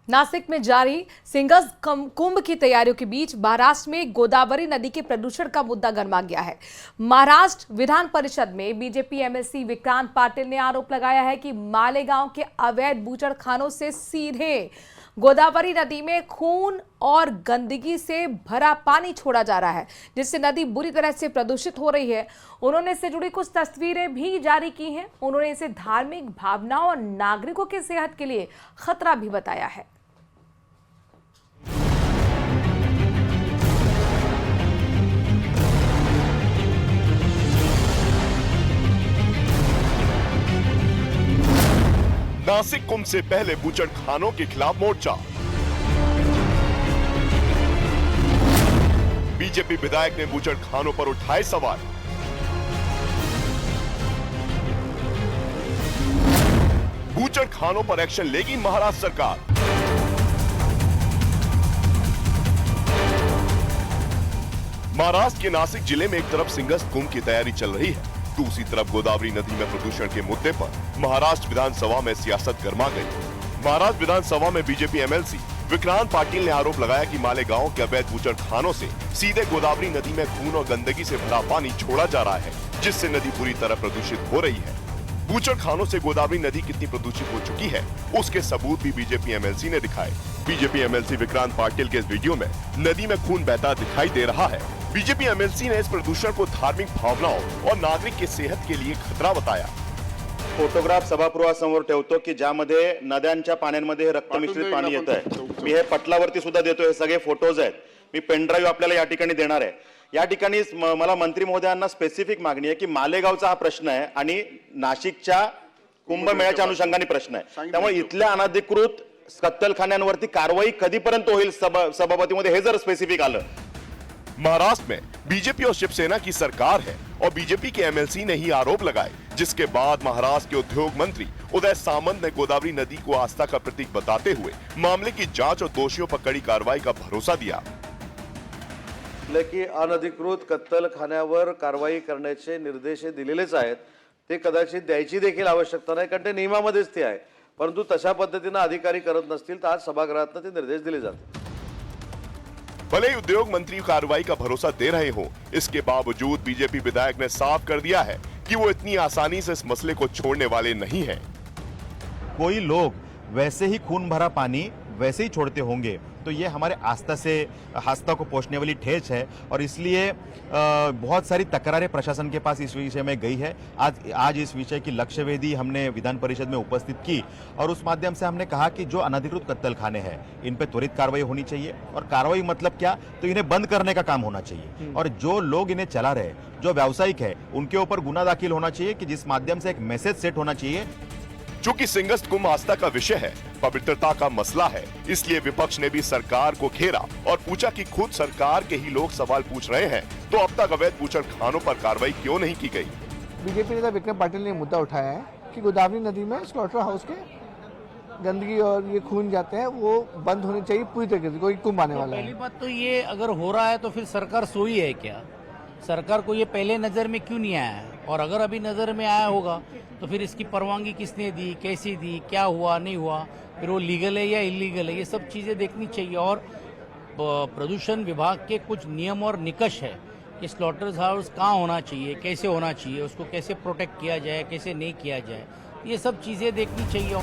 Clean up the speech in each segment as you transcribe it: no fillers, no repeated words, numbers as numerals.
नासिक में जारी सिंगस कुंभ की तैयारियों के बीच महाराष्ट्र में गोदावरी नदी के प्रदूषण का मुद्दा गरमा गया है। महाराष्ट्र विधान परिषद में बीजेपी एमएलसी विक्रांत पाटिल ने आरोप लगाया है कि मालेगांव के अवैध बूचड़खानों से सीधे गोदावरी नदी में खून और गंदगी से भरा पानी छोड़ा जा रहा है, जिससे नदी बुरी तरह से प्रदूषित हो रही है। उन्होंने इससे जुड़ी कुछ तस्वीरें भी जारी की हैं। उन्होंने इसे धार्मिक भावनाओं और नागरिकों की सेहत के लिए खतरा भी बताया है। नासिक कुंभ से पहले बूचड़खानों के खिलाफ मोर्चा। बीजेपी विधायक ने बूचड़खानों पर उठाए सवाल। बूचड़खानों पर एक्शन लेगी महाराष्ट्र सरकार। महाराष्ट्र के नासिक जिले में एक तरफ सिंगस कुंभ की तैयारी चल रही है, दूसरी तरफ गोदावरी नदी में प्रदूषण के मुद्दे पर महाराष्ट्र विधानसभा में सियासत गर्मा गई। महाराष्ट्र विधानसभा में बीजेपी एमएलसी विक्रांत पाटिल ने आरोप लगाया कि मालेगांव के अवैध बूचड़खानों से सीधे गोदावरी नदी में खून और गंदगी से भरा पानी छोड़ा जा रहा है, जिससे नदी पूरी तरह प्रदूषित हो रही है। बूचड़खानों से गोदावरी नदी कितनी प्रदूषित हो चुकी है, उसके सबूत भी बीजेपी एमएलसी ने दिखाए। बीजेपी एमएलसी विक्रांत पाटिल के इस वीडियो में नदी में खून बहता दिखाई दे रहा है। बीजेपी एमएलसी ने इस प्रदूषण को धार्मिक भावनाओं और नागरिक की सेहत के लिए खतरा बताया। फोटोग्राफ सभागृहासमोर ठेवतो की ज्यामध्ये नद्यांच्या पाण्यांमध्ये रक्त मिश्रित पाणी येत आहे। मी हे पटलावरती सुद्धा देतो, हे सगळे फोटोज आहेत। मी पेन ड्राइव्ह आपल्याला या ठिकाणी देणार आहे। या ठिकाणी मला मंत्री महोदयांना स्पेसिफिक मागणी आहे की मालेगावचा हा प्रश्न आहे आणि नाशिकच्या कुंभमेळ्याच्या अनुषंगाने प्रश्न आहे, त्यामुळे इथल्या अनधिकृत कत्तलखान्यांवरती कारवाई कधीपर्यंत होईल सभापतीमध्ये हे जर स्पेसिफिक आलं। महाराष्ट्र में बीजेपी और शिवसेना की सरकार है और बीजेपी के एमएलसी ने ही आरोप लगाए, जिसके बाद महाराष्ट्र के उद्योग मंत्री उदय सामंत ने गोदावरी नदी को आस्था का प्रतीक बताते हुए मामले की जांच और दोषियों पर कड़ी कार्रवाई का भरोसा दिया। की अनधिकृत कत्तलखान्यावर कारवाई करण्याचे निर्देश दिलेलेच आहेत, ते कदाचित द्यायची देखील आवश्यकता नाही, कारण ते नियमामध्येच ते आहे, परंतु तशा पद्धतीने अधिकारी करत नसतील तर आज सभागृहात ते निर्देश दिले जातात। भले ही उद्योग मंत्री कार्रवाई का भरोसा दे रहे हो, इसके बावजूद बीजेपी विधायक ने साफ कर दिया है कि वो इतनी आसानी से इस मसले को छोड़ने वाले नहीं हैं। कोई लोग वैसे ही खून भरा पानी वैसे ही छोड़ते होंगे तो ये हमारे आस्था को पोषने वाली ठेस है, और इसलिए बहुत सारी तकरारें प्रशासन के पास इस विषय में गई है। आज इस विषय की लक्ष्यवेधी हमने विधान परिषद में उपस्थित की और उस माध्यम से हमने कहा कि जो अनधिकृत कत्तलखाने हैं इन पे त्वरित कार्रवाई होनी चाहिए, और कार्रवाई मतलब क्या, तो इन्हें बंद करने का काम होना चाहिए, और जो लोग इन्हें चला रहे, जो व्यावसायिक है, उनके ऊपर गुना दाखिल होना चाहिए कि जिस माध्यम से एक मैसेज सेट होना चाहिए। चूंकि सिंगस कुंभ आस्था का विषय है, पवित्रता का मसला है, इसलिए विपक्ष ने भी सरकार को घेरा और पूछा कि खुद सरकार के ही लोग सवाल पूछ रहे हैं, तो अब तक अवैध बूचड़खानों पर कार्रवाई क्यों नहीं की गई। बीजेपी नेता विक्रम पाटिल ने मुद्दा उठाया है कि गोदावरी नदी में स्लॉटर हाउस के गंदगी और ये खून जाते हैं वो बंद होने चाहिए पूरी तरीके से, कोई कुंभ आने वाला है। पहली बात तो ये अगर हो रहा है तो फिर सरकार सोई है क्या? सरकार को ये पहले नजर में क्यों नहीं आया है? और अगर अभी नजर में आया होगा तो फिर इसकी परवानगी किसने दी, कैसे दी, क्या हुआ नहीं हुआ, फिर वो लीगल है या इलीगल है, ये सब चीज़ें देखनी चाहिए। और प्रदूषण विभाग के कुछ नियम और निकष है कि स्लॉटर हाउस कहाँ होना चाहिए, कैसे होना चाहिए, उसको कैसे प्रोटेक्ट किया जाए, कैसे नहीं किया जाए, ये सब चीज़ें देखनी चाहिए।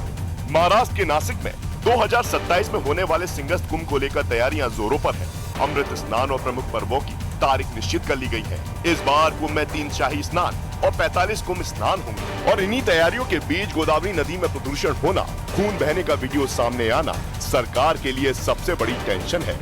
महाराष्ट्र के नासिक में 2027 में होने वाले सिंगस कुंभ को लेकर तैयारियां जोरों पर हैं। अमृत स्नान और प्रमुख पर्वों की तारीख निश्चित कर ली गई है। इस बार कुंभ में 3 शाही स्नान और 45 कुंभ स्नान होंगे, और इन्हीं तैयारियों के बीच गोदावरी नदी में प्रदूषण होना, खून बहने का वीडियो सामने आना सरकार के लिए सबसे बड़ी टेंशन है।